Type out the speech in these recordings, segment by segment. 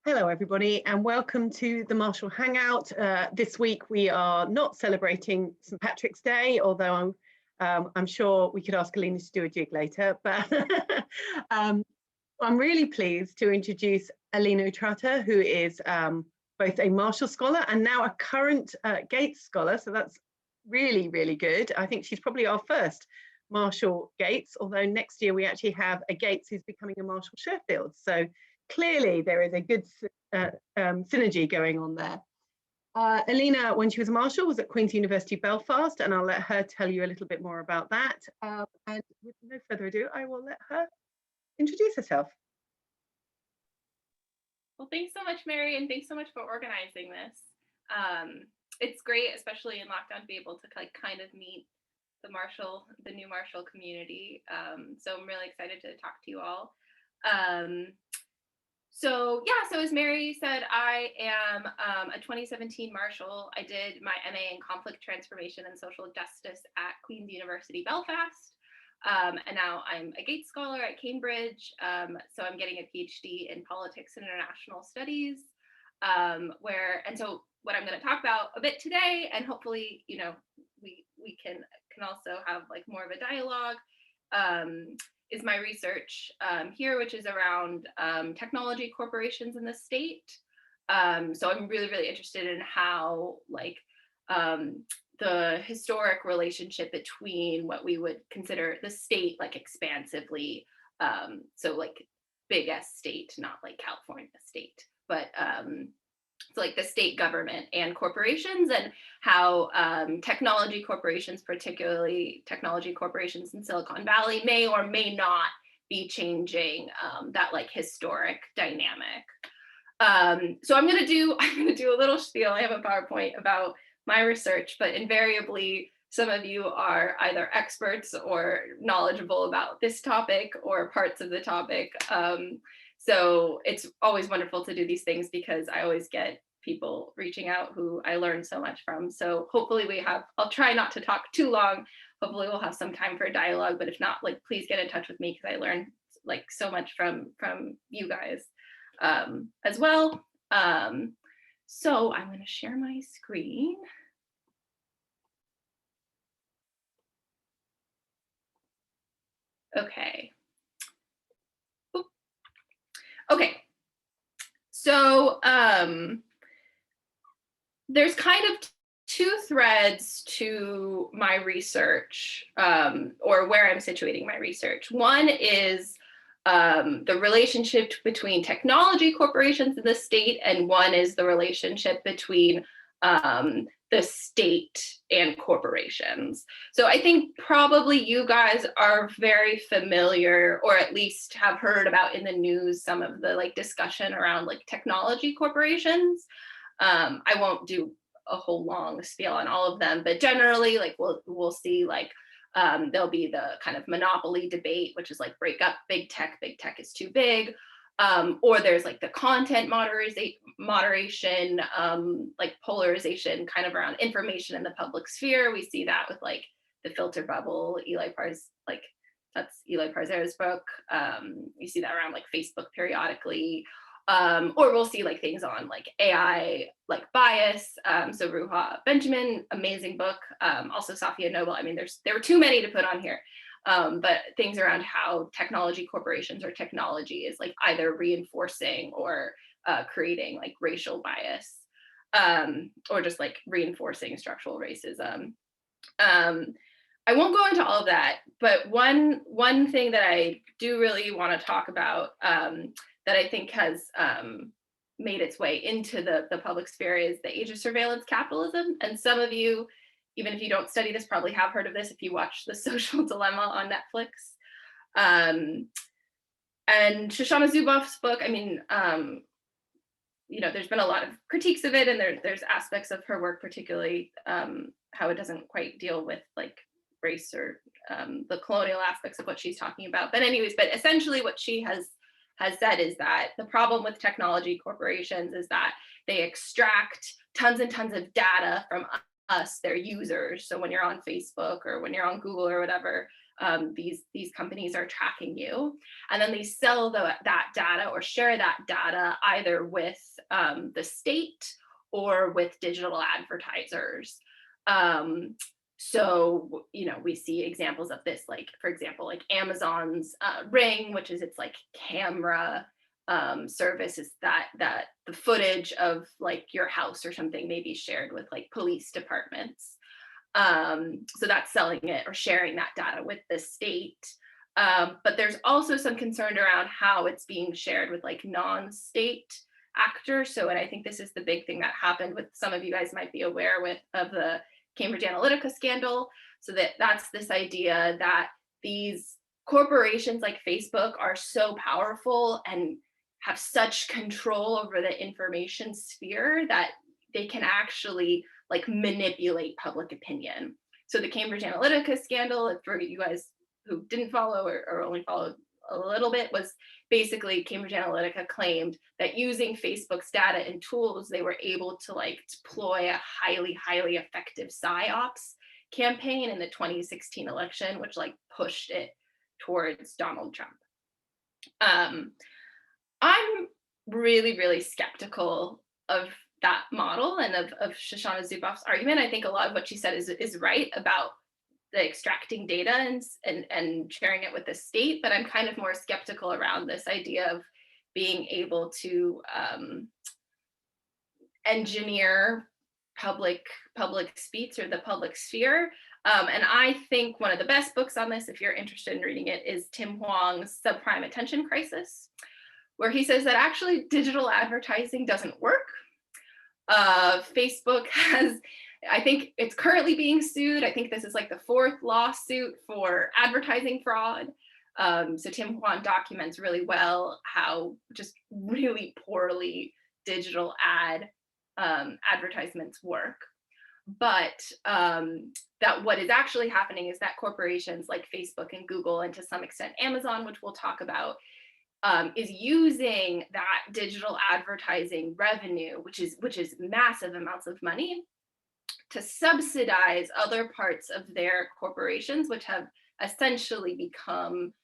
Hello, everybody, and welcome to the Marshall Hangout. This week we are not celebrating St. Patrick's Day, although I'm sure we could ask Alina to do a jig later. But I'm really pleased to introduce Alina Utrata, who is both a Marshall scholar and now a current Gates scholar. So that's really, really good. I think she's probably our first Marshall Gates, although next year we actually have a Gates who's becoming a Marshall Sheffield. So clearly there is a good synergy going on there. Alina, when she was a Marshall, was at Queen's University Belfast, and I'll let her tell you a little bit more about that. And with no further ado, I will let her introduce herself. Well, thanks so much, Mary, and thanks so much for organizing this. It's great, especially in lockdown, to be able to kind of meet the new Marshall community. So I'm really excited to talk to you all. So as Mary said, I am a 2017 Marshall. I did my MA in Conflict Transformation and Social Justice at Queen's University Belfast. And now I'm a Gates Scholar at Cambridge. So I'm getting a PhD in Politics and International Studies, so what I'm going to talk about a bit today, and hopefully, we can also have more of a dialogue, is my research here, which is around technology corporations in the state. So I'm really, really interested in how the historic relationship between what we would consider the state, expansively, so big S state, not like California state, but so the state government and corporations, and how technology corporations, particularly technology corporations in Silicon Valley, may or may not be changing that historic dynamic. So I'm gonna do a little spiel. I have a PowerPoint about my research, but invariably some of you are either experts or knowledgeable about this topic or parts of the topic. So it's always wonderful to do these things because I always get people reaching out who I learned so much from. So hopefully I'll try not to talk too long. Hopefully we'll have some time for a dialogue, but if not, please get in touch with me because I learned so much from you guys as well. So I'm going to share my screen. Okay. Okay, so there's kind of two threads to my research, or where I'm situating my research. One is the relationship between technology corporations in the state, and one is the relationship between the state and corporations. So I think probably you guys are very familiar, or at least have heard about in the news, some of the discussion around technology corporations. I won't do a whole long spiel on all of them, but generally we'll see there'll be the kind of monopoly debate, which is break up big tech is too big. Or there's the content moderation, polarization kind of around information in the public sphere. We see that with the filter bubble, that's Eli Parzer's book. You see that around Facebook periodically. Or we'll see things on AI, bias. So Ruha Benjamin, amazing book. Also Safia Noble. I mean, there were too many to put on here. But things around how technology corporations or technology is either reinforcing or creating racial bias, or just reinforcing structural racism. I won't go into all of that, but one thing that I do really want to talk about that I think has made its way into the public sphere is the Age of Surveillance Capitalism. And some of you, even if you don't study this, probably have heard of this if you watch The Social Dilemma on Netflix. And Shoshana Zuboff's book, I mean, there's been a lot of critiques of it, and there's aspects of her work, particularly how it doesn't quite deal with race or the colonial aspects of what she's talking about. But essentially what she has said is that the problem with technology corporations is that they extract tons and tons of data from us, their users. So when you're on Facebook or when you're on Google or whatever, these companies are tracking you, and then they sell that data or share that data either with the state or with digital advertisers. So, we see examples of this, like, for example, like Amazon's Ring, which is its like camera service, is that the footage of like your house or something may be shared with like police departments. So that's selling it or sharing that data with the state. But there's also some concern around how it's being shared with like non-state actors. So, and I think this is the big thing that happened with, some of you guys might be aware of the Cambridge Analytica scandal. So that's this idea that these corporations like Facebook are so powerful and have such control over the information sphere that they can actually like manipulate public opinion. So the Cambridge Analytica scandal, for you guys who didn't follow or only followed a little bit, was basically Cambridge Analytica claimed that using Facebook's data and tools, they were able to like deploy a highly effective PsyOps campaign in the 2016 election, which like pushed it towards Donald Trump. I'm really skeptical of that model and of Shoshana Zuboff's argument. I think a lot of what she said is right about the extracting data and sharing it with the state, but I'm kind of more skeptical around this idea of being able to engineer public speech or the public sphere. And I think one of the best books on this, if you're interested in reading it, is Tim Hwang's Subprime Attention Crisis, where he says that actually digital advertising doesn't work. Facebook has, I think it's currently being sued. I think this is like the 4th lawsuit for advertising fraud. So Tim Hwang documents really well how just really poorly digital advertisements work. But that what is actually happening is that corporations like Facebook and Google, and to some extent Amazon, which we'll talk about, is using that digital advertising revenue, which is massive amounts of money, to subsidize other parts of their corporations, which have essentially become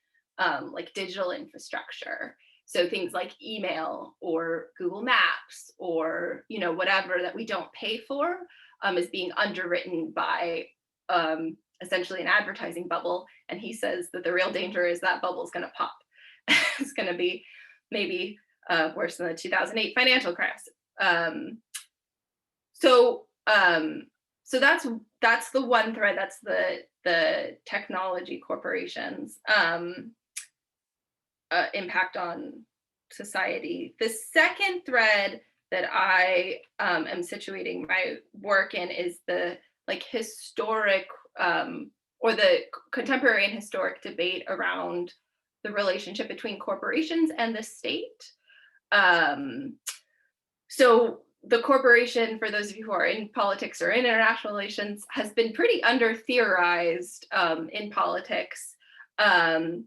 like digital infrastructure. So things like email or Google Maps or whatever that we don't pay for is being underwritten by essentially an advertising bubble. And he says that the real danger is that bubble is going to pop. It's going to be maybe worse than the 2008 financial crisis. So that's the one thread. That's the technology corporations impact on society. The second thread that I am situating my work in is the like historic or the contemporary and historic debate around the relationship between corporations and the state. So the corporation, for those of you who are in politics or in international relations, has been pretty under-theorized in politics. And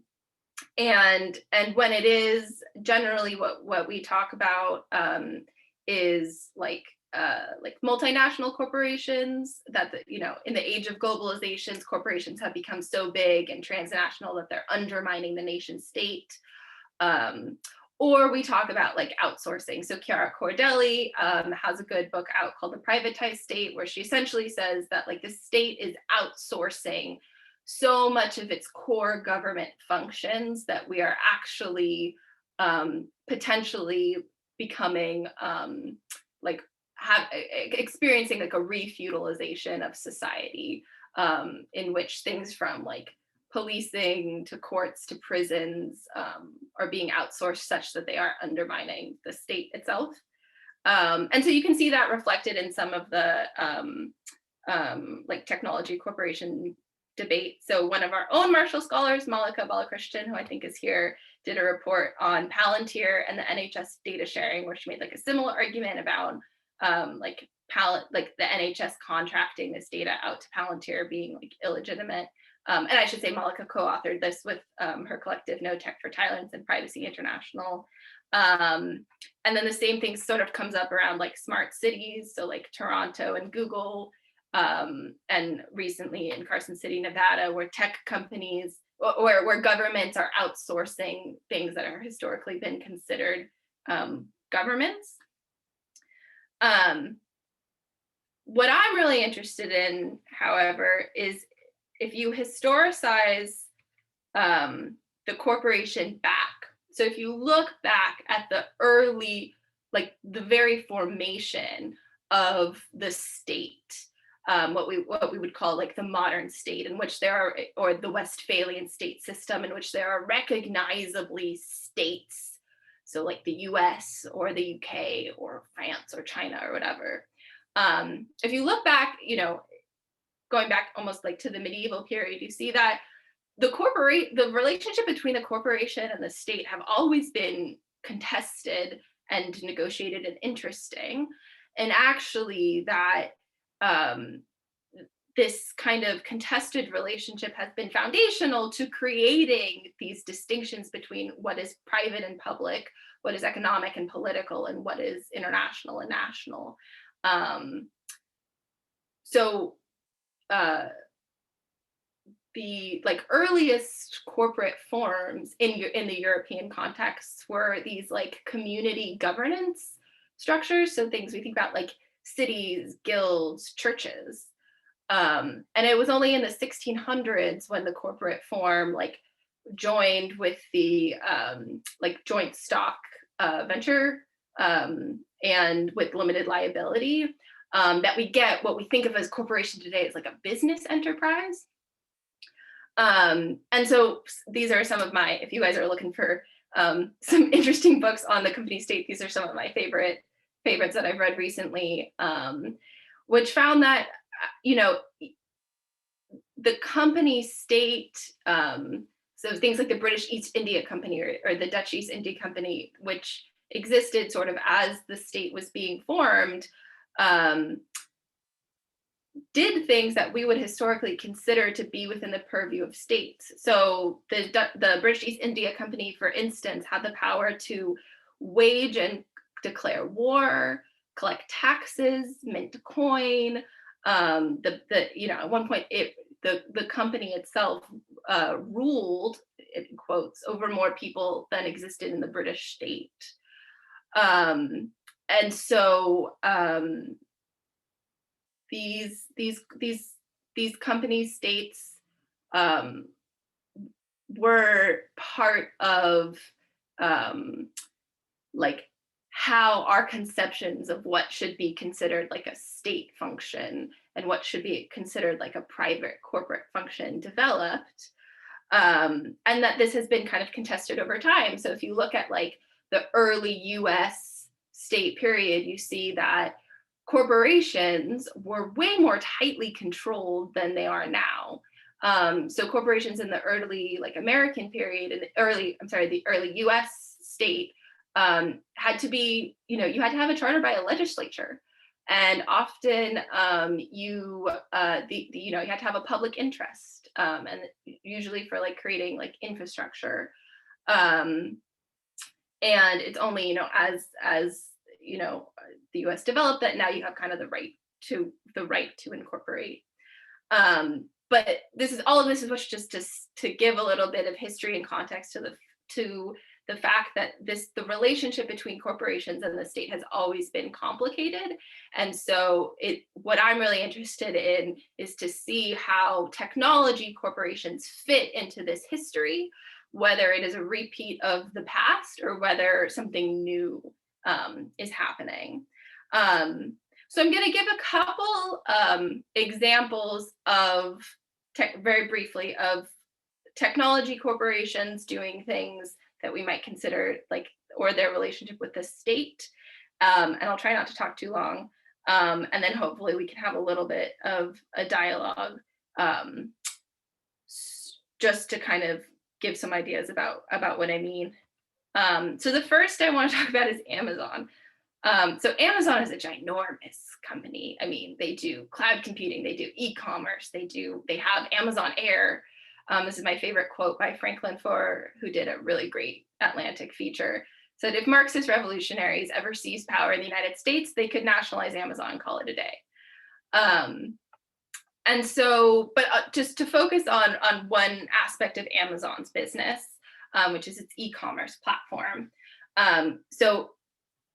when it is, generally what we talk about is like multinational corporations that, in the age of globalizations, corporations have become so big and transnational that they're undermining the nation state. Or we talk about like outsourcing. So Chiara Cordelli has a good book out called The Privatized State, where she essentially says that like the state is outsourcing so much of its core government functions that we are actually potentially becoming experiencing like a refeudalization of society, in which things from like policing to courts to prisons are being outsourced such that they are undermining the state itself. And so you can see that reflected in some of the like technology corporation debate. So one of our own Marshall scholars, Malika Balakrishnan, who I think is here, did a report on Palantir and the NHS data sharing, where she made like a similar argument about like the NHS contracting this data out to Palantir being like illegitimate. And I should say Malika co-authored this with her collective No Tech for Tyrants and Privacy International. And then the same thing sort of comes up around like smart cities. So like Toronto and Google and recently in Carson City, Nevada, where tech companies where governments are outsourcing things that are historically been considered governments. What I'm really interested in, however, is if you historicize the corporation back. So if you look back at the early, like the very formation of the state, what we would call like the modern state, in which there are, or the Westphalian state system, in which there are recognizably states, so like the US or the UK or France or China or whatever. If you look back, you know, going back almost like to the medieval period, you see that the relationship between the corporation and the state have always been contested and negotiated and interesting. And actually that this kind of contested relationship has been foundational to creating these distinctions between what is private and public, what is economic and political, and what is international and national. The like earliest corporate forms in the European context were these like community governance structures. So things we think about like cities, guilds, churches. And it was only in the 1600s when the corporate form like joined with the like joint stock venture and with limited liability that we get what we think of as corporation today as like a business enterprise. And so these are some of my, if you guys are looking for some interesting books on the company state, these are some of my favorites that I've read recently, which found that, you know, the company state, so things like the British East India Company or the Dutch East India Company, which existed sort of as the state was being formed, did things that we would historically consider to be within the purview of states. So the British East India Company, for instance, had the power to wage and declare war, collect taxes, mint coin. You know, at one point, the company itself ruled, in quotes, over more people than existed in the British state. And so these company states were part of like how our conceptions of what should be considered like a state function and what should be considered like a private corporate function developed, and that this has been kind of contested over time. So if you look at like the early US state period, you see that corporations were way more tightly controlled than they are now. So corporations in the early like American period, in the early US state, had to be, you know, you had to have a charter by a legislature. And often you had to have a public interest, and usually for like creating like infrastructure. And it's only, you know, as you know, the US developed that now you have kind of the right to incorporate. But all of this is just to give a little bit of history and context to the fact that the relationship between corporations and the state has always been complicated. And so what I'm really interested in is to see how technology corporations fit into this history, whether it is a repeat of the past or whether something new is happening. So I'm going to give a couple examples of, very briefly, of technology corporations doing things that we might consider like, or their relationship with the state. And I'll try not to talk too long. And then hopefully we can have a little bit of a dialogue just to kind of give some ideas about what I mean. So the first I want to talk about is Amazon. So Amazon is a ginormous company. I mean, they do cloud computing, they do e-commerce, they have Amazon Air. This is my favorite quote by Franklin Foer, who did a really great Atlantic feature. Said, if Marxist revolutionaries ever seized power in the United States, they could nationalize Amazon and call it a day. And so, but just to focus on one aspect of Amazon's business, which is its e-commerce platform. So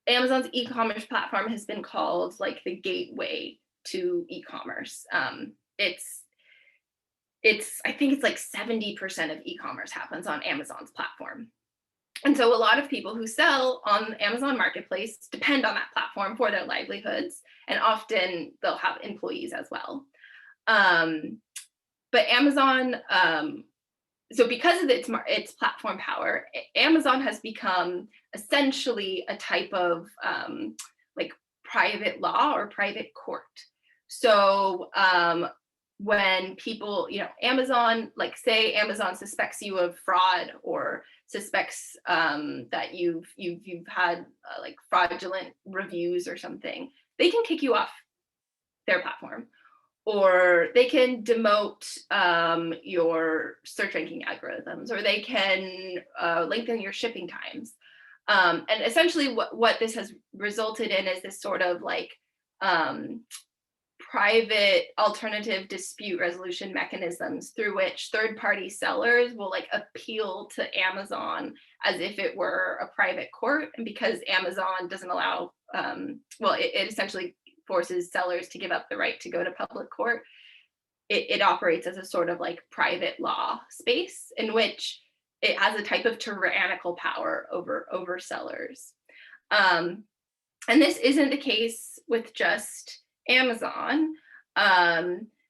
Amazon's e-commerce platform has been called like the gateway to e-commerce. I think it's like 70% of e-commerce happens on Amazon's platform. And so a lot of people who sell on Amazon Marketplace depend on that platform for their livelihoods, and often they'll have employees as well. But Amazon, so because of its platform power, Amazon has become essentially a type of like private law or private court. So when people, Amazon, like say Amazon suspects you of fraud or suspects that you've had like fraudulent reviews or something, they can kick you off their platform, or they can demote your search ranking algorithms, or they can lengthen your shipping times. And essentially what this has resulted in is this sort of like private alternative dispute resolution mechanisms through which third-party sellers will like appeal to Amazon as if it were a private court. And because Amazon doesn't allow, it essentially forces sellers to give up the right to go to public court, it operates as a sort of like private law space in which it has a type of tyrannical power over sellers. And this isn't the case with just Amazon.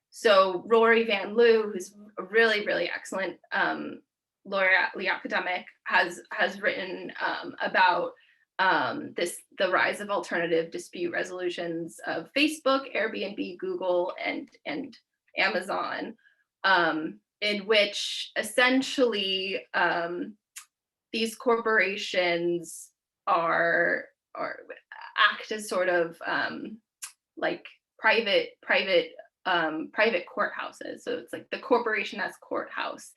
So Rory Van Loo, who's a really, really excellent laureate academic, has written about the rise of alternative dispute resolutions of Facebook, Airbnb, Google, and Amazon, in which essentially these corporations act as sort of like private courthouses. So it's like the corporation as courthouse.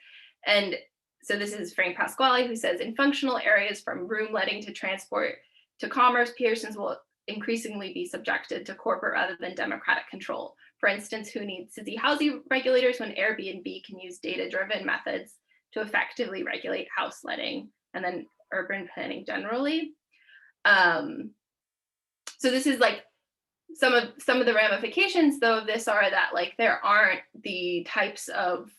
And so this is Frank Pasquale, who says, in functional areas from room letting to transport to commerce, Pearsons will increasingly be subjected to corporate rather than democratic control. For instance, who needs city housing regulators when Airbnb can use data-driven methods to effectively regulate house letting and then urban planning generally? So this is like some of the ramifications, though, of this are that like there aren't the types of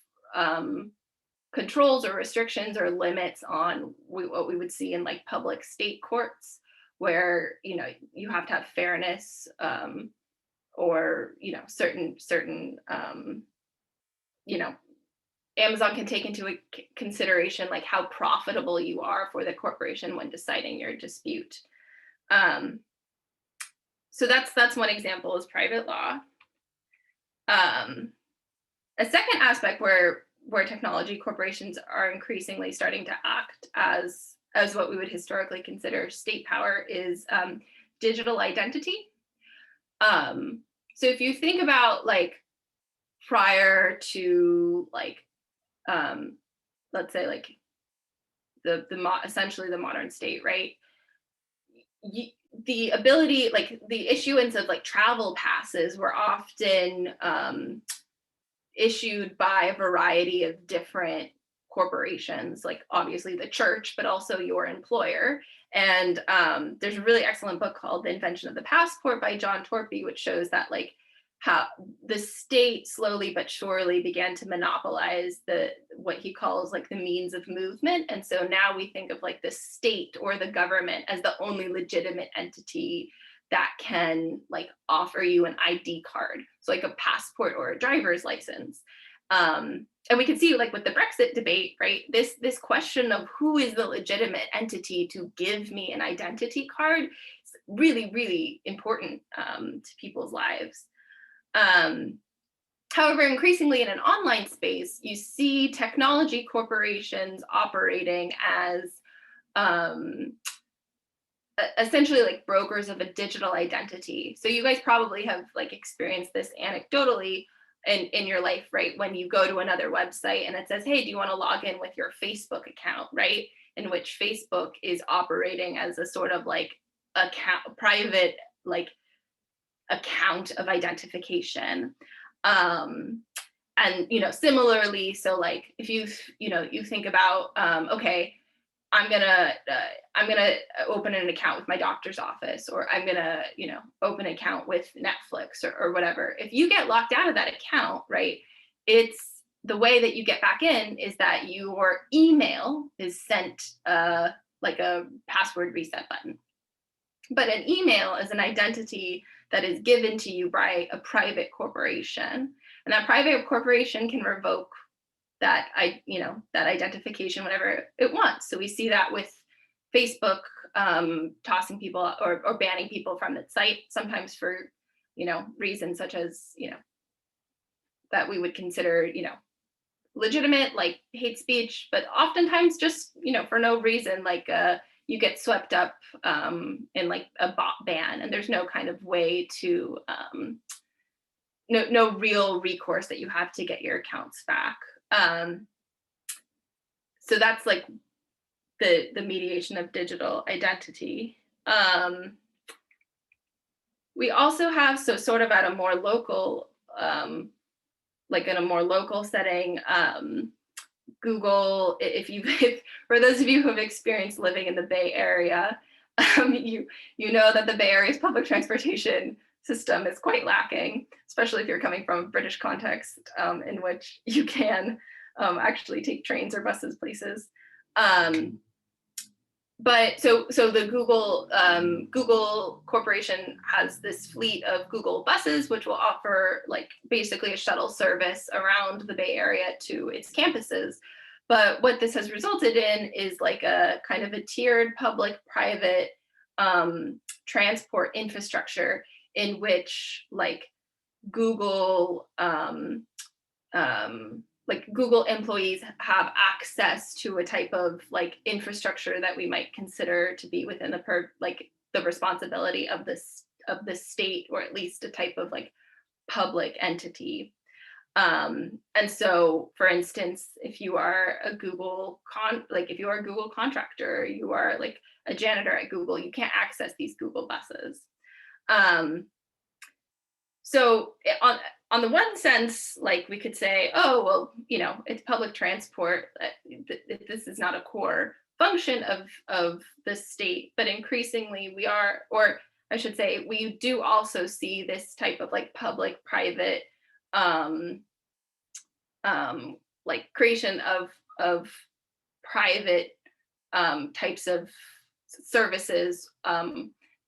controls or restrictions or limits on what we would see in like public state courts, where you have to have fairness or certain Amazon can take into consideration like how profitable you are for the corporation when deciding your dispute. So that's one example, is private law. A second aspect where technology corporations are increasingly starting to act as what we would historically consider state power is digital identity. So if you think about like prior to like let's say like essentially the modern state, right? The ability, like the issuance of like travel passes were often issued by a variety of different corporations, like obviously the church, but also your employer. And there's a really excellent book called The Invention of the Passport by John Torpy, which shows that like how the state slowly but surely began to monopolize what he calls like the means of movement. And so now we think of like the state or the government as the only legitimate entity that can like offer you an ID card, so like a passport or a driver's license. And we can see like with the Brexit debate, right, this question of who is the legitimate entity to give me an identity card is really, really important to people's lives. However, increasingly in an online space, you see technology corporations operating as essentially like brokers of a digital identity. So you guys probably have like experienced this anecdotally in your life, right? When you go to another website and it says, hey, do you want to log in with your Facebook account, right? In which Facebook is operating as a sort of like private like account of identification. And similarly, so like if you think about okay, I'm gonna open an account with my doctor's office, or I'm gonna open an account with Netflix or whatever. If you get locked out of that account, right, it's the way that you get back in is that your email is sent like a password reset button. But an email is an identity that is given to you by a private corporation, and that private corporation can revoke that that identification whenever it wants. So we see that with Facebook tossing people or banning people from its site, sometimes for reasons such as that we would consider legitimate, like hate speech, but oftentimes just for no reason, like you get swept up in like a bot ban, and there's no kind of way to no real recourse that you have to get your accounts back. So that's like the mediation of digital identity. We also have, so sort of at a more local, like in a more local setting, Google, if for those of you who have experienced living in the Bay Area, you know that the Bay Area's public transportation system is quite lacking, especially if you're coming from a British context in which you can actually take trains or buses places. But so the Google Corporation has this fleet of Google buses, which will offer like basically a shuttle service around the Bay Area to its campuses. But what this has resulted in is like a kind of a tiered public-private transport infrastructure in which like Google Google employees have access to a type of like infrastructure that we might consider to be within the responsibility of the state, or at least a type of like public entity. And so, for instance, if you are a Google contractor, you are like a janitor at Google, you can't access these Google buses. So on the one sense, like we could say, oh, well, it's public transport. This is not a core function of the state, but increasingly we are, or I should say, we do also see this type of like public-private like creation of private types of services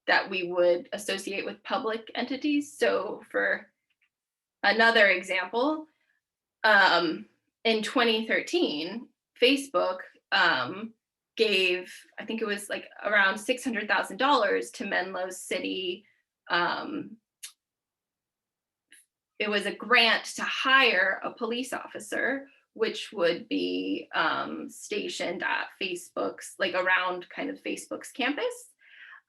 that we would associate with public entities. So for another example, in 2013, Facebook gave, I think it was like around $600,000 to Menlo City. It was a grant to hire a police officer, which would be stationed at Facebook's, like around kind of Facebook's campus.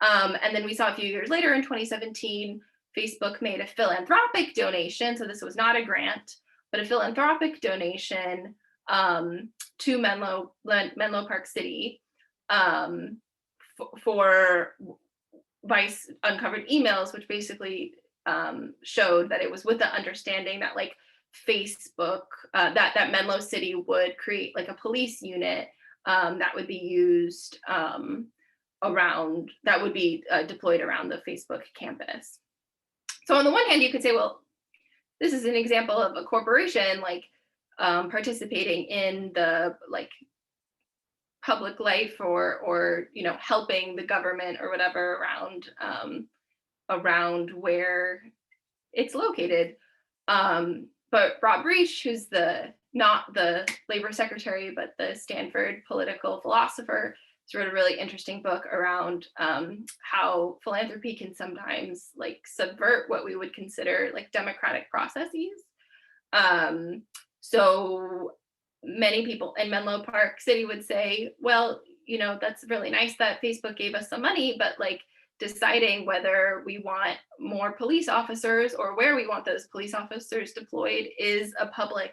And then we saw a few years later in 2017, Facebook made a philanthropic donation. So this was not a grant, but a philanthropic donation to Menlo Park City for Vice uncovered emails, which basically showed that it was with the understanding that like Facebook, that Menlo City would create like a police unit that would be used that would be deployed around the Facebook campus. So on the one hand, you could say, well, this is an example of a corporation like participating in the like public life or helping the government or whatever around where it's located. But Rob Reich, who's not the labor secretary, but the Stanford political philosopher, wrote a really interesting book around how philanthropy can sometimes like subvert what we would consider like democratic processes. So many people in Menlo Park City would say, well, that's really nice that Facebook gave us some money, but like deciding whether we want more police officers or where we want those police officers deployed is a public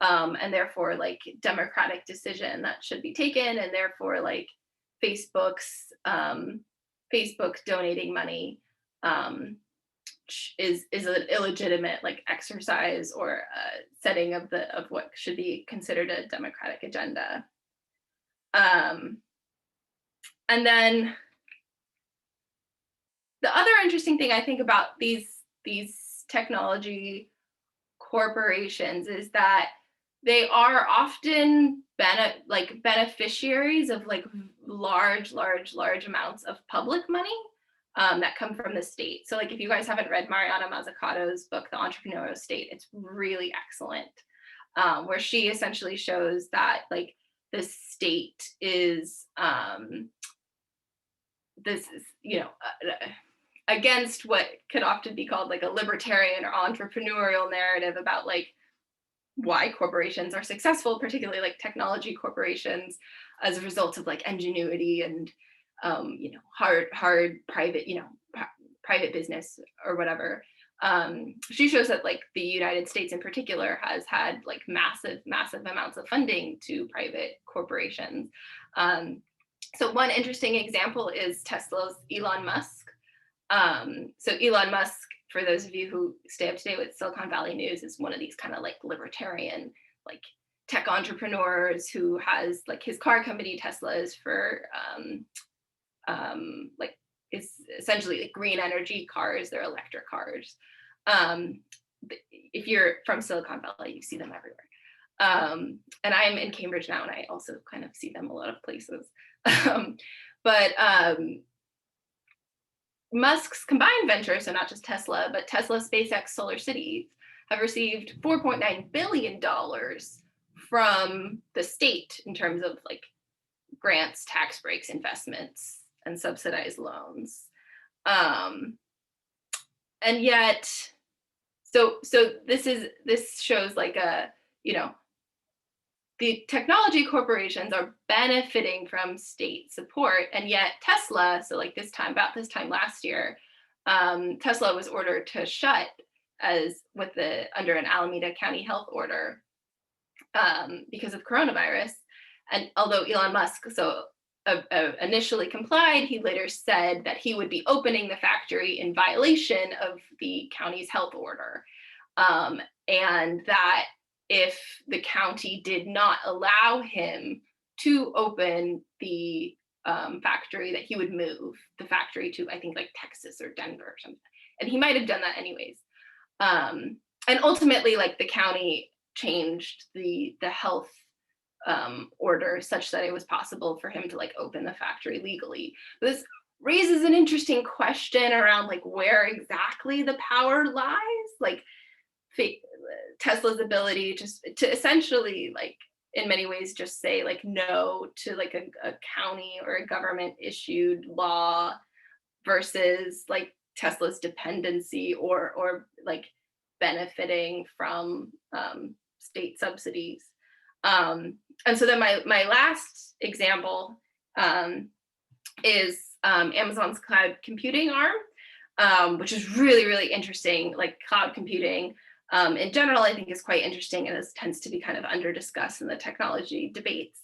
and therefore like democratic decision that should be taken, and therefore like Facebook donating money is an illegitimate like exercise or setting of what should be considered a democratic agenda. And then the other interesting thing I think about these technology corporations is that they are often beneficiaries of like large amounts of public money that come from the state. So like if you guys haven't read Mariana Mazzucato's book, The Entrepreneurial State, it's really excellent, where she essentially shows that like the state is against what could often be called like a libertarian or entrepreneurial narrative about like why corporations are successful, particularly like technology corporations, as a result of like ingenuity and hard private private business or whatever. She shows that like the United States in particular has had like massive amounts of funding to private corporations. So one interesting example is Tesla's Elon Musk. So Elon Musk, for those of you who stay up to date with Silicon Valley news, is one of these kind of like libertarian, like tech entrepreneurs who has like his car company Tesla is for like it's essentially like green energy cars. They're electric cars. If you're from Silicon Valley, you see them everywhere. And I'm in Cambridge now, and I also kind of see them a lot of places. But Musk's combined ventures, so not just Tesla, but Tesla, SpaceX, Solar City, have received $4.9 billion from the state in terms of like grants, tax breaks, investments, and subsidized loans. And yet, so this shows like the technology corporations are benefiting from state support, and yet Tesla, so like about this time last year, Tesla was ordered to shut under an Alameda County health order because of coronavirus. And although Elon Musk initially complied, he later said that he would be opening the factory in violation of the county's health order, and that if the county did not allow him to open the factory, that he would move the factory to, I think, like Texas or Denver or something. And he might have done that anyways. And ultimately, like the county changed the health order such that it was possible for him to like open the factory legally. But this raises an interesting question around like where exactly the power lies. Like Tesla's ability to essentially like in many ways just say like no to like a county or a government issued law versus like Tesla's dependency or like benefiting from state subsidies. And so then my last example is Amazon's cloud computing arm, which is really interesting. Like cloud computing in general, I think is quite interesting, and this tends to be kind of under discussed in the technology debates.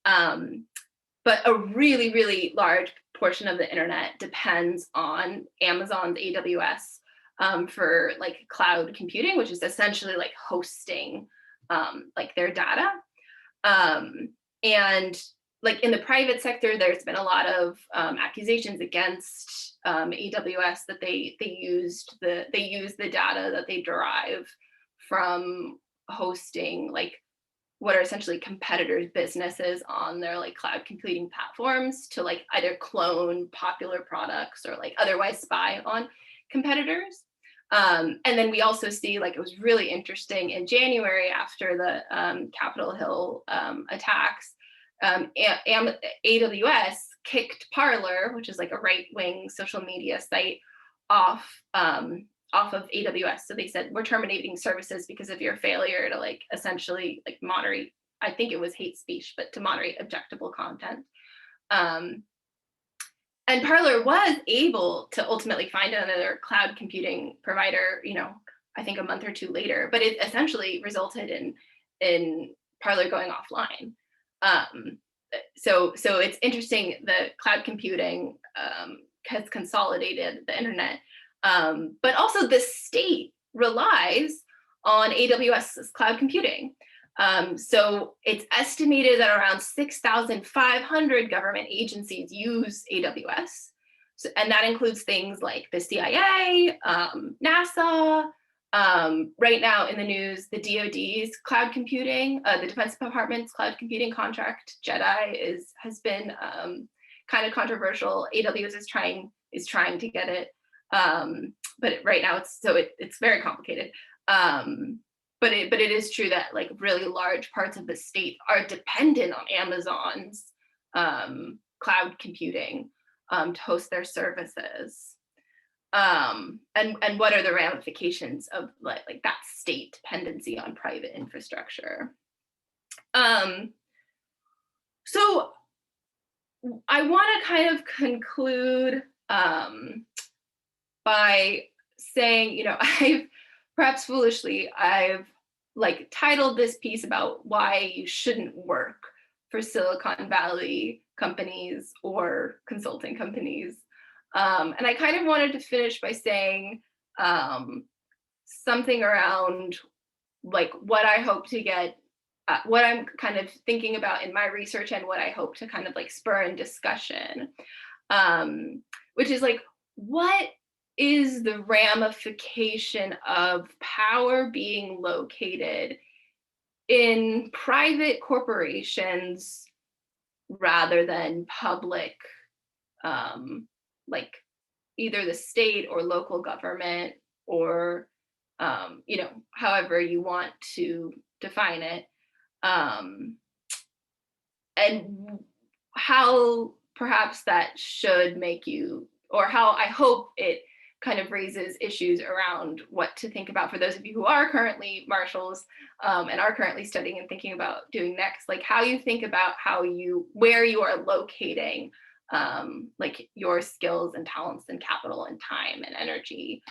But a really large portion of the internet depends on Amazon's AWS for like cloud computing, which is essentially like hosting like their data. And like in the private sector, there's been a lot of accusations against AWS that they use the data that they derive from hosting like what are essentially competitors' businesses on their like cloud computing platforms to like either clone popular products or like otherwise spy on competitors. And then we also see, like, it was really interesting in January after the Capitol Hill attacks, AWS kicked Parler, which is like a right-wing social media site, off of AWS. So they said, we're terminating services because of your failure to like essentially like moderate, I think it was hate speech, but to moderate objectionable content. And Parler was able to ultimately find another cloud computing provider, you know, I think a month or two later, but it essentially resulted in Parler going offline. So it's interesting, the cloud computing has consolidated the internet. But also the state relies on AWS's cloud computing. So it's estimated that around 6,500 government agencies use AWS. So, and that includes things like the CIA, NASA, right now in the news, the DoD's cloud computing, the Defense Department's cloud computing contract, JEDI, has been kind of controversial. AWS is trying to get it, but right now it's very complicated. But it is true that like really large parts of the state are dependent on Amazon's cloud computing to host their services. And what are the ramifications of like that state dependency on private infrastructure? So I want to kind of conclude by saying, I've perhaps foolishly, I've like titled this piece about why you shouldn't work for Silicon Valley companies or consulting companies. And I kind of wanted to finish by saying something around like what I hope to get, what I'm kind of thinking about in my research and what I hope to kind of like spur in discussion, which is like, what is the ramification of power being located in private corporations rather than public, like either the state or local government or, however you want to define it, and how perhaps that should make you, or how I hope it kind of raises issues around what to think about for those of you who are currently marshals and are currently studying and thinking about doing next, like how you think about where you are locating like your skills and talents and capital and time and energy.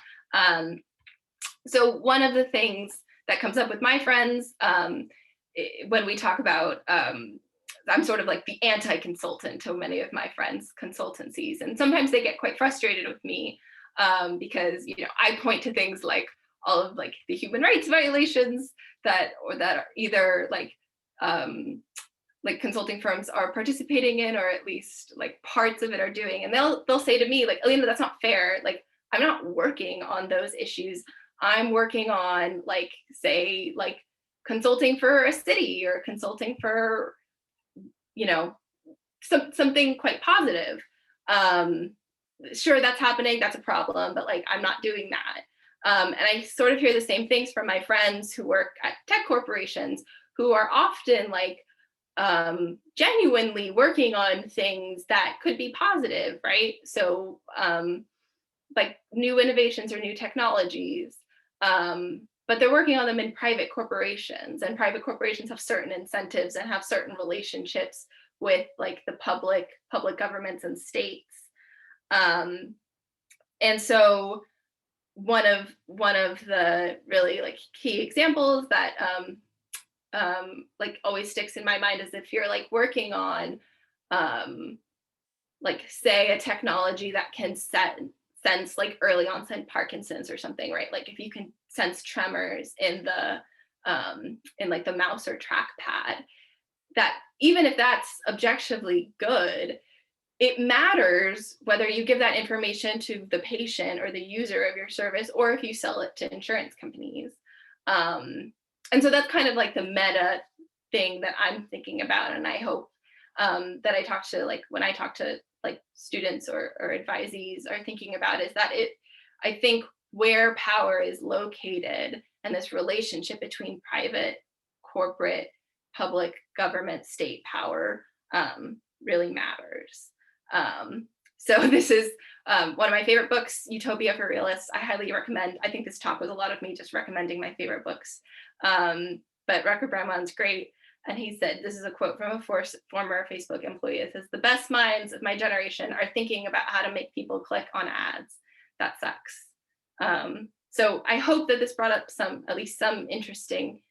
So one of the things that comes up with my friends when we talk about, I'm sort of like the anti-consultant to many of my friends' consultancies, and sometimes they get quite frustrated with me because I point to things like all of like the human rights violations that are either like consulting firms are participating in, or at least like parts of it are doing, and they'll say to me like, Alina, that's not fair. Like I'm not working on those issues. I'm working on like, say, like consulting for a city or consulting for something quite positive. Sure, that's happening, that's a problem, but like I'm not doing that. And I sort of hear the same things from my friends who work at tech corporations, who are often like genuinely working on things that could be positive, right? So like new innovations or new technologies, but they're working on them in private corporations, and private corporations have certain incentives and have certain relationships with like the public governments and states. And so one of the really like key examples that like always sticks in my mind is if you're like working on like say a technology that can sense like early onset Parkinson's or something, right? Like if you can sense tremors in the in like the mouse or trackpad, that even if that's objectively good, it matters whether you give that information to the patient or the user of your service, or if you sell it to insurance companies. And so that's kind of like the meta thing that I'm thinking about. And I hope that I talk to, like, when I talk to like students or advisees are thinking about is that I think where power is located and this relationship between private, corporate, public, government, state power really matters. So this is one of my favorite books, Utopia for Realists. I highly recommend. I think this talk was a lot of me just recommending my favorite books. But Rutger Bregman's great. And he said, this is a quote from a former Facebook employee. It says, "The best minds of my generation are thinking about how to make people click on ads. That sucks." So I hope that this brought up at least some interesting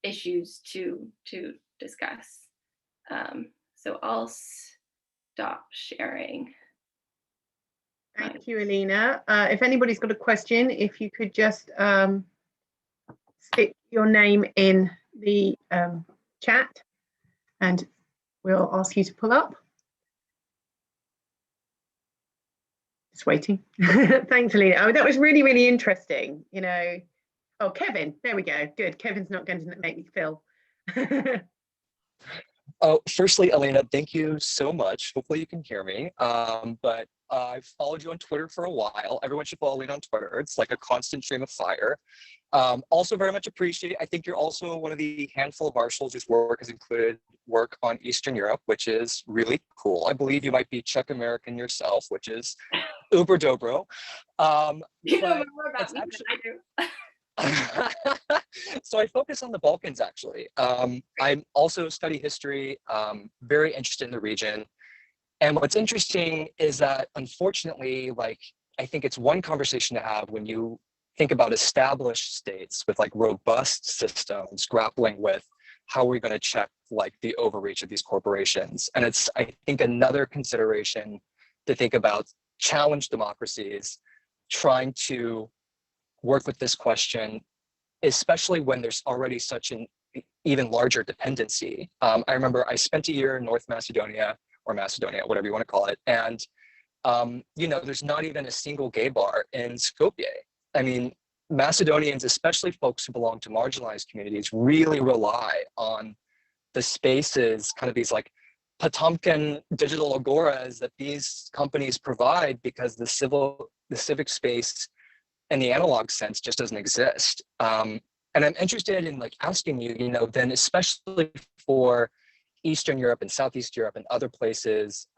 issues to discuss. So I'll stop sharing. Thank you, Alina. If anybody's got a question, if you could just stick your name in the chat and we'll ask you to pull up. Just waiting. Thanks, Alina. Oh, that was really, really interesting. You know, oh, Kevin, there we go. Good. Kevin's not going to make me feel. Oh, firstly, Alina, thank you so much. Hopefully you can hear me. But I've followed you on Twitter for a while. Everyone should follow Alina on Twitter. It's like a constant stream of fire. Also very much appreciate, I think you're also one of the handful of marshals whose work has included work on Eastern Europe, which is really cool. I believe you might be Czech American yourself, which is uber dobro. You know more about me than I do. So I focus on the Balkans, actually. I also study history, very interested in the region. And what's interesting is that, unfortunately, like, I think it's one conversation to have when you think about established states with like robust systems grappling with how are we going to check like the overreach of these corporations. And it's, I think, another consideration to think about challenged democracies trying to work with this question, especially when there's already such an even larger dependency. I remember I spent a year in North Macedonia, or Macedonia, whatever you want to call it. And, you know, there's not even a single gay bar in Skopje. I mean, Macedonians, especially folks who belong to marginalized communities, really rely on the spaces, kind of these like Potemkin digital agoras that these companies provide, because the civic space in the analog sense just doesn't exist. And I'm interested in like asking you, you know, then especially for Eastern Europe and Southeast Europe and other places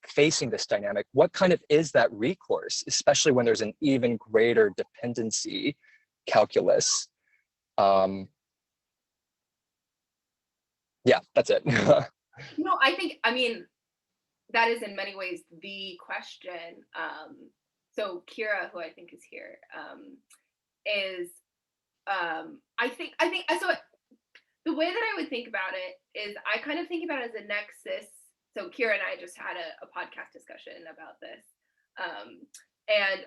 facing this dynamic, what kind of is that recourse, especially when there's an even greater dependency calculus? Yeah, that's it. No, I mean, that is in many ways the question. So Kira, who I think is here, is I think so. The way that I would think about it is I kind of think about it as a nexus. So Kira and I just had a podcast discussion about this. And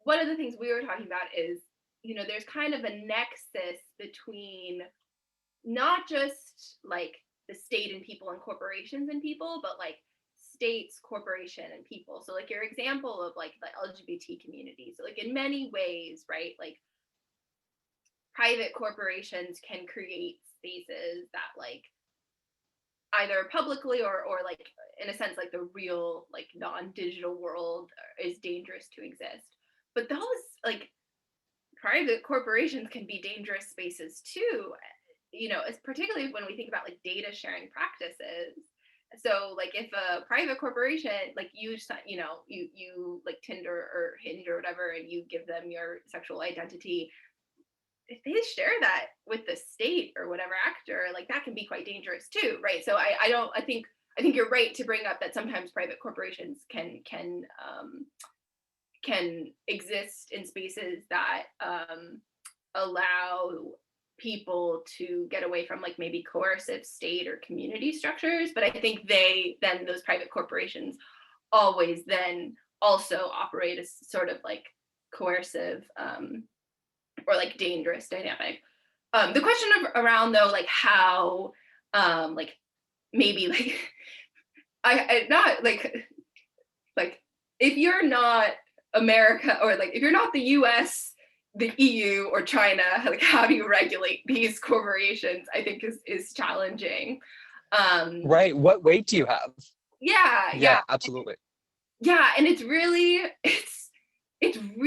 one of the things we were talking about is, you know, there's kind of a nexus between not just like the state and people and corporations and people, but like states, corporation, and people. So like your example of like the LGBT community. So like in many ways, right, like private corporations can create spaces that like either publicly or like in a sense like the real like non-digital world is dangerous to exist. But those like private corporations can be dangerous spaces too, you know, it's particularly when we think about like data sharing practices. So like if a private corporation, like you know, you like Tinder or Hinge or whatever, and you give them your sexual identity, if they share that with the state or whatever actor, like that can be quite dangerous too, right? So I think you're right to bring up that sometimes private corporations can exist in spaces that allow people to get away from like maybe coercive state or community structures. But I think those private corporations always then also operate as sort of like coercive or like dangerous dynamic. The question around though, like how like maybe like I not like if you're not America, or like if you're not the US, the EU, or China, like how do you regulate these corporations, I think is challenging. Right, what weight do you have? Yeah, absolutely. Yeah, and it's really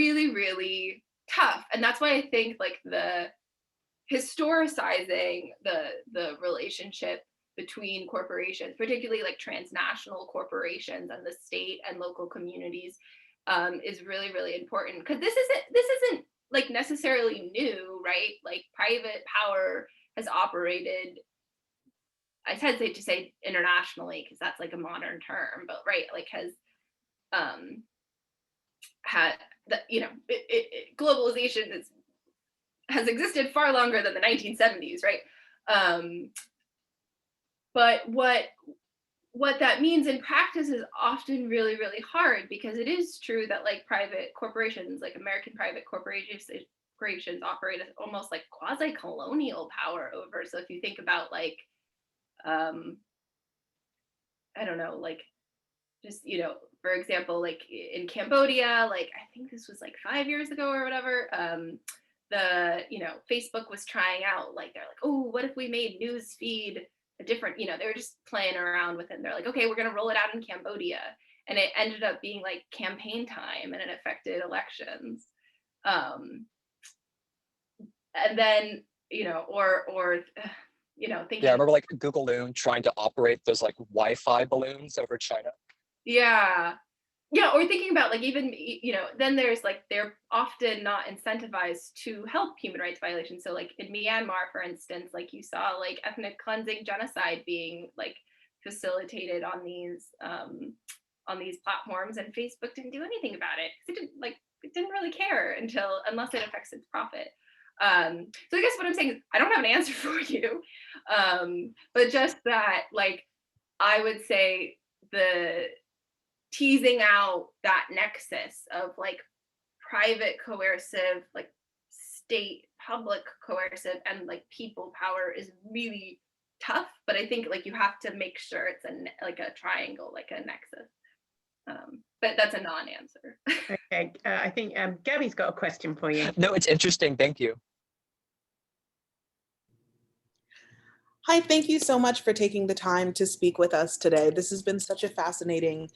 really tough. And that's why I think like the historicizing the relationship between corporations, particularly like transnational corporations and the state and local communities, is really, really important, because this isn't like necessarily new, right? Like private power has operated, I hesitate to say internationally because that's like a modern term, but right, like has had the, you know, globalization has existed far longer than the 1970s, right? But what what that means in practice is often really, really hard, because it is true that like private corporations, like American private corporations operate as almost like quasi-colonial power over. So if you think about like, I don't know, like just, for example, like in Cambodia, like I think this was like 5 years ago or whatever, Facebook was trying out, like they're like, oh, what if we made news feed a different, they were just playing around with it. And they're like, okay, we're going to roll it out in Cambodia. And it ended up being like campaign time, and it affected elections. And then, thinking. Yeah, I remember like Google Loon trying to operate those like Wi-Fi balloons over China. Yeah. Yeah, or thinking about like even, then there's like, they're often not incentivized to help human rights violations. So like in Myanmar, for instance, like you saw like ethnic cleansing genocide being like facilitated on these platforms, and Facebook didn't do anything about it, because it didn't really care unless it affects its profit. So I guess what I'm saying is I don't have an answer for you, but just that, like, I would say the teasing out that nexus of like private coercive, like state public coercive, and like people power is really tough. But I think like you have to make sure it's like a triangle, like a nexus. But that's a non-answer. Okay, I think Gabby's got a question for you. No, it's interesting. Thank you. Hi, thank you so much for taking the time to speak with us today. This has been such a fascinating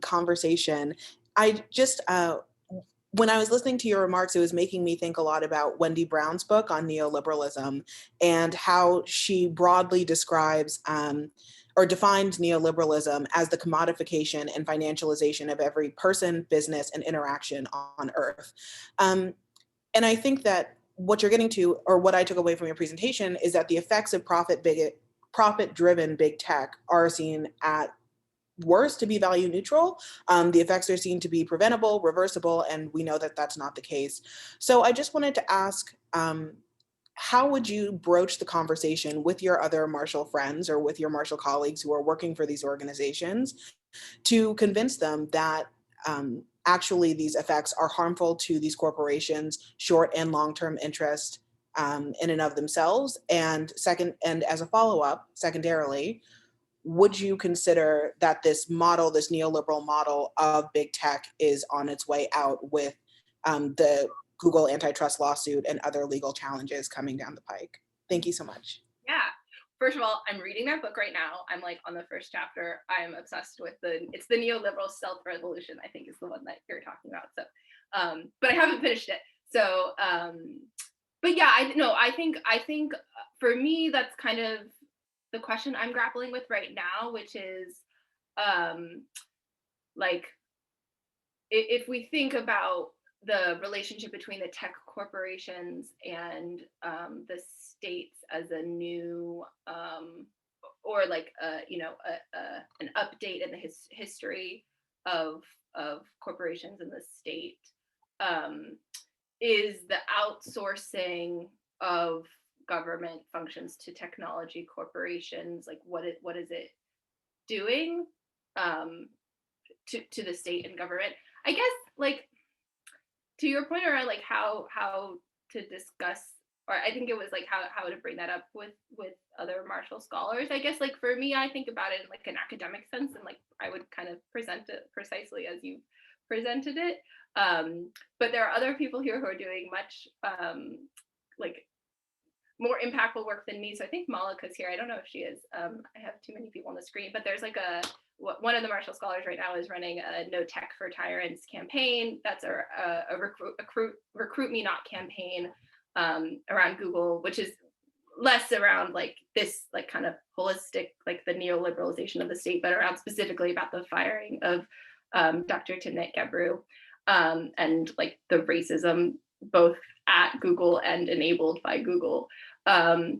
conversation. I just, when I was listening to your remarks, it was making me think a lot about Wendy Brown's book on neoliberalism, and how she broadly describes or defines neoliberalism as the commodification and financialization of every person, business, and interaction on Earth. And I think that what you're getting to, or what I took away from your presentation, is that the effects of profit-driven big tech are seen at worst to be value neutral. The effects are seen to be preventable, reversible, and we know that that's not the case. So I just wanted to ask, how would you broach the conversation with your other Marshall friends or with your Marshall colleagues who are working for these organizations to convince them that actually these effects are harmful to these corporations' short and long-term interest in and of themselves? And as a follow-up, secondarily, would you consider that this neoliberal model of big tech is on its way out with the Google antitrust lawsuit and other legal challenges coming down the pike? Thank you so much. Yeah. First of all, I'm reading that book right now. I'm like on the first chapter. I'm obsessed with it's the neoliberal stealth revolution, I think is the one that you're talking about. So, but I haven't finished it. So, but yeah, I think for me, that's kind of the question I'm grappling with right now, which is, like, if we think about the relationship between the tech corporations and the states as a new, or like an update in the history of corporations in the state, is the outsourcing of government functions to technology corporations, like what is it doing to the state and government? I guess, like, to your point around like how to discuss, or I think it was like how to bring that up with other Marshall scholars. I guess, like, for me, I think about it in like an academic sense, and like I would kind of present it precisely as you presented it. But there are other people here who are doing much like more impactful work than me. So I think Malika's here. I don't know if she is. I have too many people on the screen, but there's like one of the Marshall scholars right now is running a No Tech for Tyrants campaign. That's a recruit me not campaign around Google, which is less around like this like kind of holistic, like the neoliberalization of the state, but around specifically about the firing of Dr. Timnit Gebru and like the racism both at Google and enabled by Google. So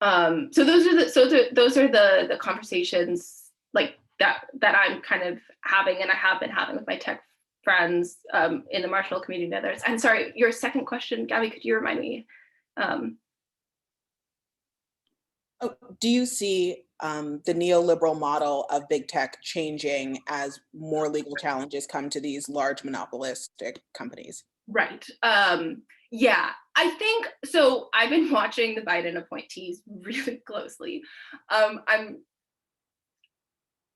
those are the conversations like that I'm kind of having, and I have been having with my tech friends in the Marshall community and others. And sorry, your second question, Gabby, could you remind me? Do you see the neoliberal model of big tech changing as more legal challenges come to these large monopolistic companies? Right. Yeah, I think so. I've been watching the Biden appointees really closely. I'm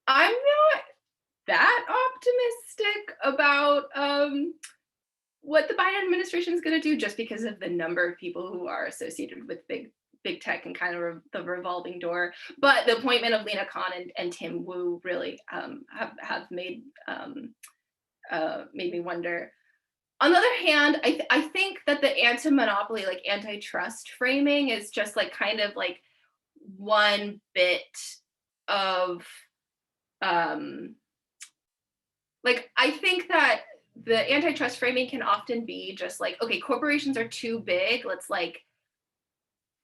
not that optimistic about what the Biden administration is going to do, just because of the number of people who are associated with big tech and kind of the revolving door. But the appointment of Lina Khan and Tim Wu really have made me wonder. On the other hand, I think that the anti-monopoly, like antitrust framing, is just like kind of like one bit of like, I think that the antitrust framing can often be just like, okay, corporations are too big, let's like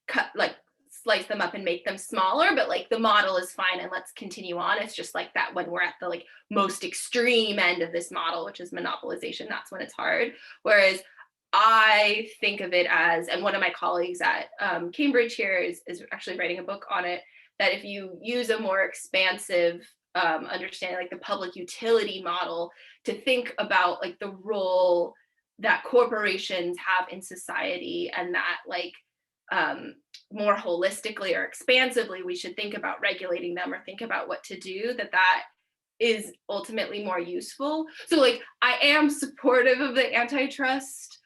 cut, like slice them up and make them smaller, but like the model is fine and let's continue on. It's just like that when we're at the like most extreme end of this model, which is monopolization, that's when it's hard. Whereas I think of it as, and one of my colleagues at Cambridge here is actually writing a book on it, that if you use a more expansive understanding, like the public utility model, to think about like the role that corporations have in society, and that like more holistically or expansively we should think about regulating them or think about what to do, that is ultimately more useful. So like I am supportive of the antitrust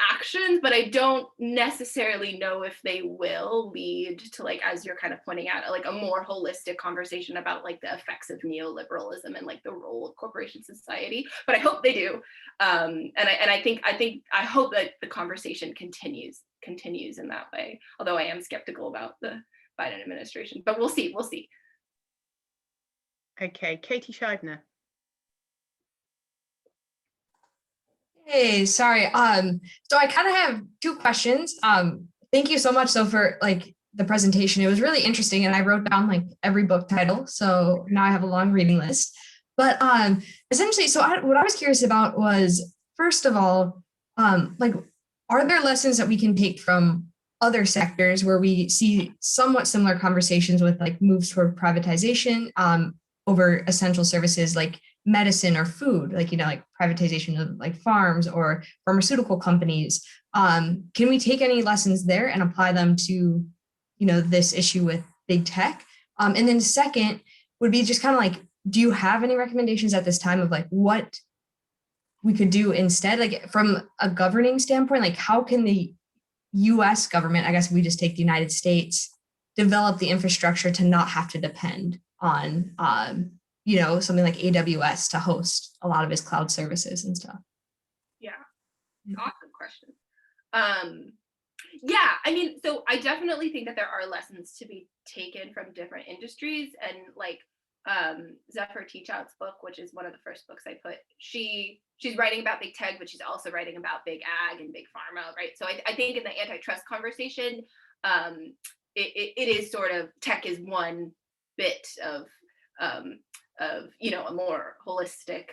actions, but I don't necessarily know if they will lead to, like, as you're kind of pointing out, like a more holistic conversation about like the effects of neoliberalism and like the role of corporation society. But I hope they do, and I hope that the conversation continues in that way. Although I am skeptical about the Biden administration, but we'll see. Okay, Katie Scheibner. Hey, sorry. So I kind of have two questions. Thank you so much though for like the presentation. It was really interesting, and I wrote down like every book title, so now I have a long reading list. But essentially, what I was curious about was, first of all, like, are there lessons that we can take from other sectors where we see somewhat similar conversations with like moves toward privatization over essential services like medicine or food, like, you know, like privatization of like farms or pharmaceutical companies? Can we take any lessons there and apply them to, you know, this issue with big tech? And then second would be just kind of like, do you have any recommendations at this time of like what we could do instead, like from a governing standpoint? Like, how can the US government, I guess we just take the United States, develop the infrastructure to not have to depend on you know, something like AWS to host a lot of his cloud services and stuff? Yeah, awesome question. Yeah, I mean, so I definitely think that there are lessons to be taken from different industries, and like Zephyr Teachout's book, which is one of the first books I put, she's writing about big tech, but she's also writing about big ag and big pharma, right? So I think in the antitrust conversation, it is sort of, tech is one bit of you know, a more holistic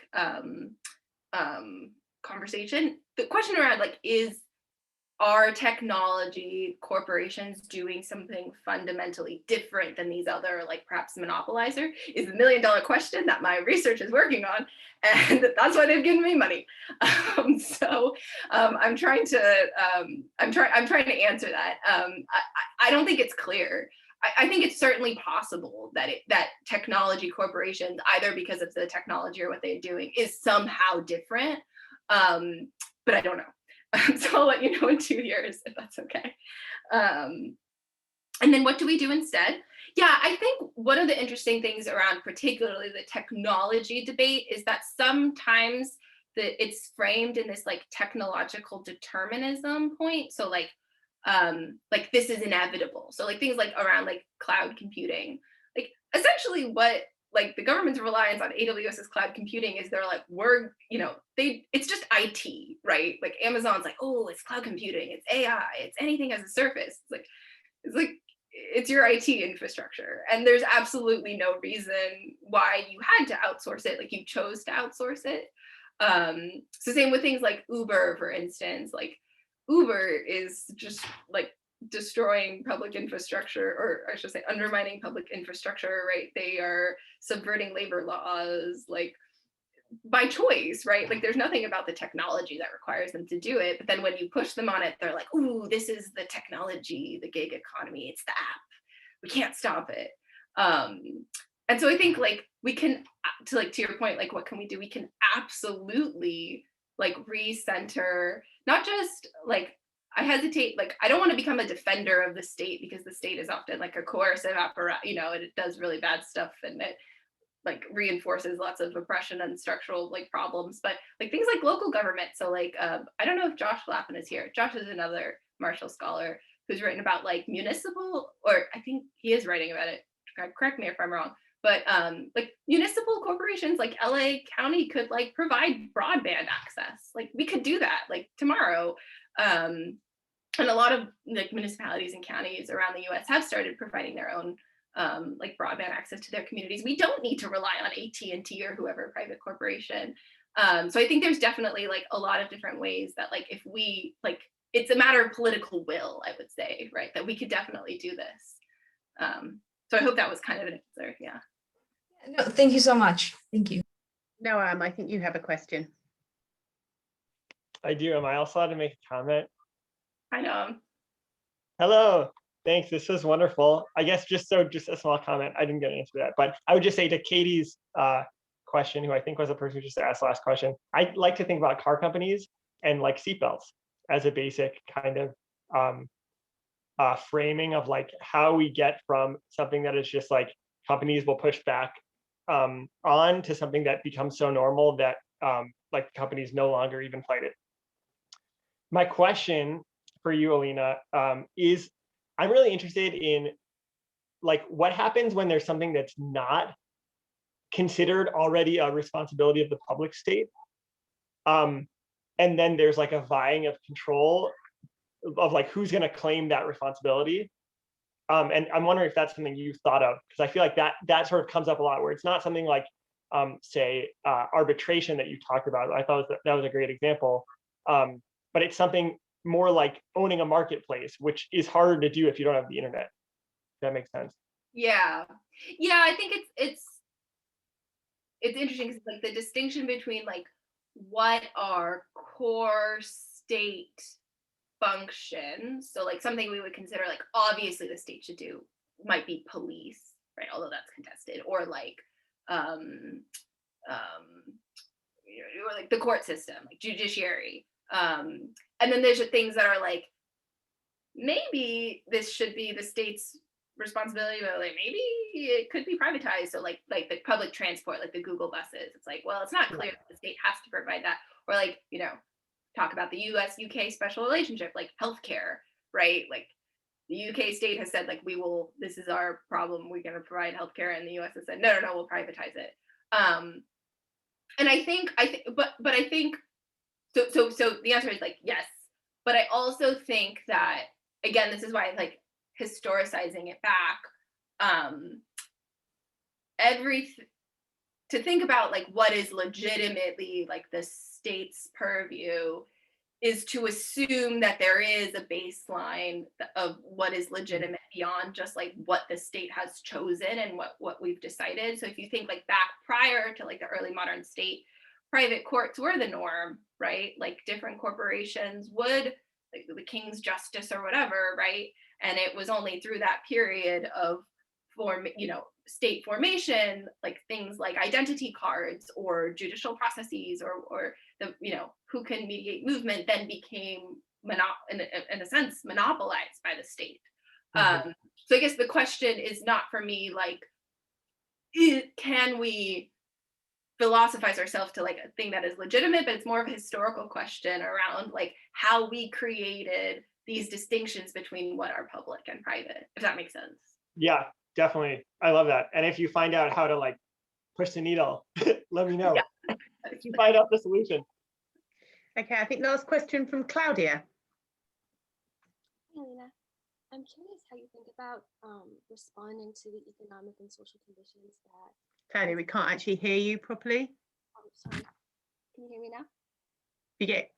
conversation. The question around like, are technology corporations doing something fundamentally different than these other, like perhaps monopolizer, is the $1 million question that my research is working on, and that's why they've given me money. So I'm trying to answer that. I don't think it's clear. I think it's certainly possible that technology corporations, either because of the technology or what they're doing, is somehow different, but I don't know. So I'll let you know in 2 years if that's okay. And then what do we do instead? Yeah, I think one of the interesting things around particularly the technology debate is that sometimes it's framed in this like technological determinism point. So like this is inevitable. So like things like around like cloud computing, like essentially what like the government's reliance on AWS's cloud computing is, they're like, it's just IT, right? Like Amazon's like, oh, it's cloud computing, it's AI, it's anything as a service. It's your IT infrastructure. And there's absolutely no reason why you had to outsource it. Like you chose to outsource it. So same with things like Uber, for instance. Like Uber is just like destroying public infrastructure, or I should say undermining public infrastructure, right? They are subverting labor laws, like by choice, right? Like there's nothing about the technology that requires them to do it. But then when you push them on it, they're like, ooh, this is the technology, the gig economy, it's the app. We can't stop it. And so I think like we can, to your point, like what can we do? We can absolutely like recenter, not just like, I hesitate, like I don't want to become a defender of the state, because the state is often like a coercive apparatus, you know, and it does really bad stuff, and it like reinforces lots of oppression and structural like problems, but like things like local government. So like I don't know if Josh Lappin is here. Josh is another Marshall scholar who's written about like municipal, or I think he is writing about it, correct me if I'm wrong, but like municipal corporations like LA County could like provide broadband access. Like we could do that like tomorrow. And a lot of like municipalities and counties around the US have started providing their own like broadband access to their communities. We don't need to rely on AT&T or whoever private corporation. So I think there's definitely like a lot of different ways that like if we like, it's a matter of political will, I would say, right? That we could definitely do this. So I hope that was kind of an answer, yeah. No, thank you so much. Thank you. Noam, I think you have a question. I do. Am I also allowed to make a comment? I know. Hello. Thanks. This was wonderful. I guess just a small comment. I didn't get an answer to that, but I would just say to Katie's question, who I think was the person who just asked the last question, I like to think about car companies and like seatbelts as a basic kind of framing of like how we get from something that is just like companies will push back on to something that becomes so normal that like companies no longer even fight it. My question for you, Alina, is I'm really interested in like what happens when there's something that's not considered already a responsibility of the public state. And then there's like a vying of control of like who's going to claim that responsibility. And I'm wondering if that's something you've thought of, because I feel like that sort of comes up a lot, where it's not something like say arbitration that you talked about. I thought that was a great example, but it's something more like owning a marketplace, which is harder to do if you don't have the internet. If that makes sense. Yeah, I think it's interesting because like the distinction between like what are core state functions, so like something we would consider like obviously the state should do might be police, right, although that's contested, or like or like the court system, like judiciary, and then there's things that are like maybe this should be the state's responsibility, but like maybe it could be privatized. So like the public transport, like the Google buses, it's like, well, it's not clear that the state has to provide that. Or like, you know, talk about the US UK special relationship, like healthcare, right? Like the UK state has said like this is our problem, we're going to provide healthcare, and the US has said no, we'll privatize it. And I think so the answer is like yes, but I also think that, again, this is why I like historicizing it back, to think about like what is legitimately like the state's purview is to assume that there is a baseline of what is legitimate beyond just like what the state has chosen and what we've decided. So if you think like back prior to like the early modern state, private courts were the norm, right? Like different corporations would, like the king's justice or whatever, right? And it was only through that period of state formation, like things like identity cards or judicial processes or the, who can mediate movement, then became in a sense monopolized by the state. Mm-hmm. So I guess the question is not for me like, can we philosophize ourselves to like a thing that is legitimate, but it's more of a historical question around like how we created these distinctions between what are public and private, if that makes sense. Yeah, definitely. I love that. And if you find out how to like push the needle, let me know. Yeah. If you find out the solution. Okay, I think last question from Claudia. Hey, Alina. I'm curious how you think about responding to the economic and social conditions that... Claudia, we can't actually hear you properly. Oh, sorry. Can you hear me now? You get...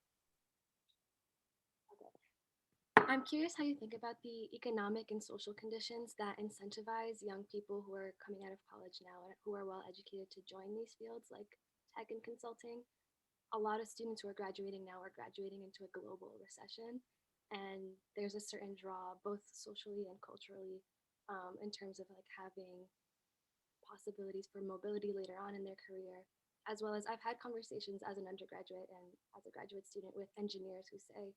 Okay. I'm curious how you think about the economic and social conditions that incentivize young people who are coming out of college now and who are well educated to join these fields like tech and consulting. A lot of students who are graduating now are graduating into a global recession, and there's a certain draw both socially and culturally in terms of like having possibilities for mobility later on in their career, as well as I've had conversations as an undergraduate and as a graduate student with engineers who say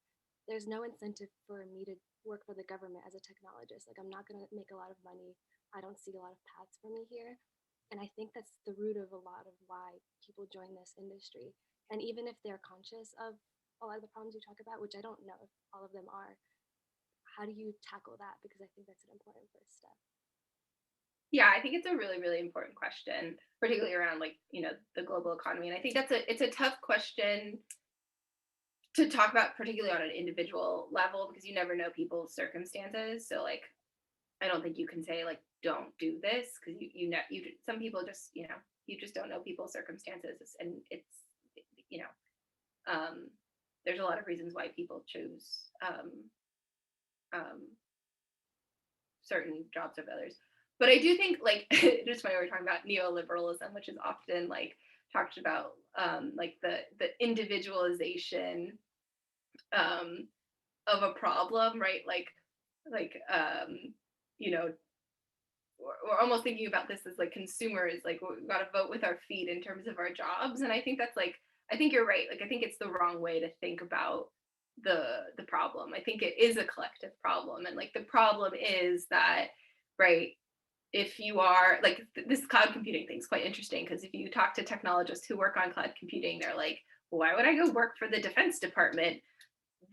there's no incentive for me to work for the government as a technologist. Like, I'm not going to make a lot of money. I don't see a lot of paths for me here. And I think that's the root of a lot of why people join this industry. And even if they're conscious of a lot of the problems you talk about, which I don't know if all of them are, how do you tackle that? Because I think that's an important first step. Yeah, I think it's a really, really important question, particularly around like, the global economy. And I think it's a tough question to talk about, particularly on an individual level, because you never know people's circumstances. So like, I don't think you can say like, don't do this, because some people just, you just don't know people's circumstances. And it's, there's a lot of reasons why people choose certain jobs over others. But I do think like, just when we were talking about neoliberalism, which is often like talked about, like the individualization of a problem, right? We're almost thinking about this as like consumers, like we've got to vote with our feet in terms of our jobs. And I think that's like, I think you're right. Like, I think it's the wrong way to think about the problem. I think it is a collective problem. And like, the problem is that, right, if you are like, this cloud computing thing is quite interesting, because if you talk to technologists who work on cloud computing, they're like, why would I go work for the Defense Department,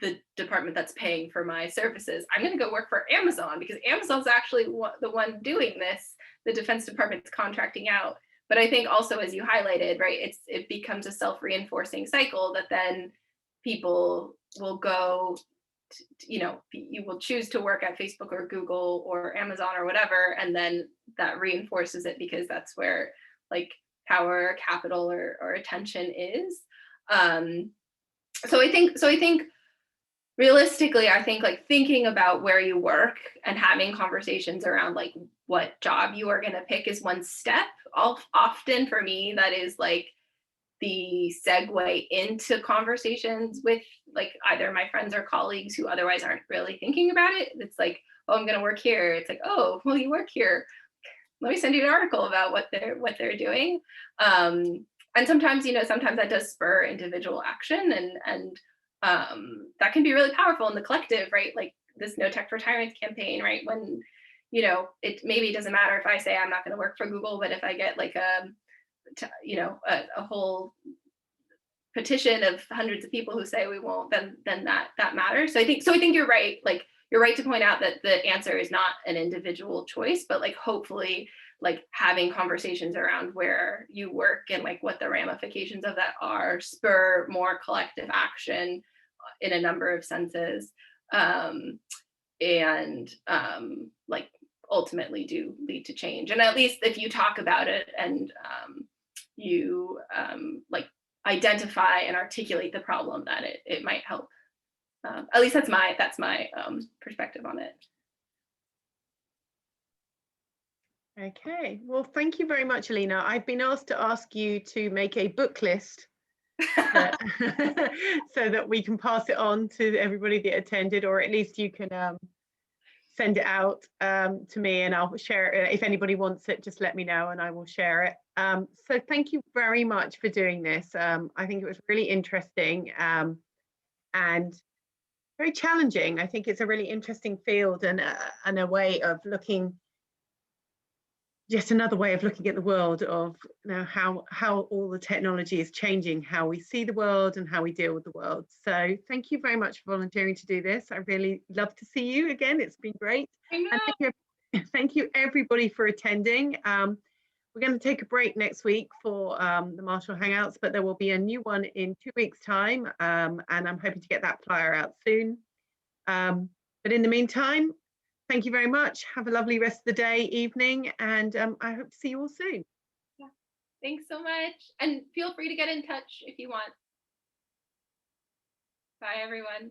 the department that's paying for my services? I'm going to go work for Amazon, because Amazon's actually the one doing this. The Defense Department's contracting out. But I think also, as you highlighted, right, it becomes a self-reinforcing cycle that then people will go, you will choose to work at Facebook or Google or Amazon or whatever, and then that reinforces it because that's where like power, capital, or attention is. So I think realistically, I think like thinking about where you work and having conversations around like what job you are going to pick is one step. Often for me, that is like the segue into conversations with like either my friends or colleagues who otherwise aren't really thinking about it. It's like, oh, I'm going to work here. It's like, oh, well, you work here. Let me send you an article about what they're doing. And sometimes, sometimes that does spur individual action, and that can be really powerful in the collective, right? Like this No Tech Retirement campaign, right? When, it maybe doesn't matter if I say I'm not going to work for Google, but if I get like a whole petition of hundreds of people who say we won't, then that matters. So I think you're right. Like, you're right to point out that the answer is not an individual choice, but like hopefully like having conversations around where you work and like what the ramifications of that are spur more collective action in a number of senses, and like ultimately do lead to change. And at least if you talk about it and you like identify and articulate the problem, that it might help. At least that's my perspective on it. Okay, well, thank you very much, Alina. I've been asked to ask you to make a book list so that we can pass it on to everybody that attended, or at least you can send it out to me and I'll share it. If anybody wants it, just let me know and I will share it. So thank you very much for doing this. I think it was really interesting and very challenging. I think it's a really interesting field and a way of looking, just another way of looking at the world, of how all the technology is changing how we see the world and how we deal with the world. So thank you very much for volunteering to do this. I really love to see you again. It's been great. And thank you everybody for attending. We're going to take a break next week for the Marshall Hangouts, but there will be a new one in 2 weeks' time, and I'm hoping to get that flyer out soon. But in the meantime, thank you very much. Have a lovely rest of the day, evening, and I hope to see you all soon. Yeah, thanks so much. And feel free to get in touch if you want. Bye, everyone.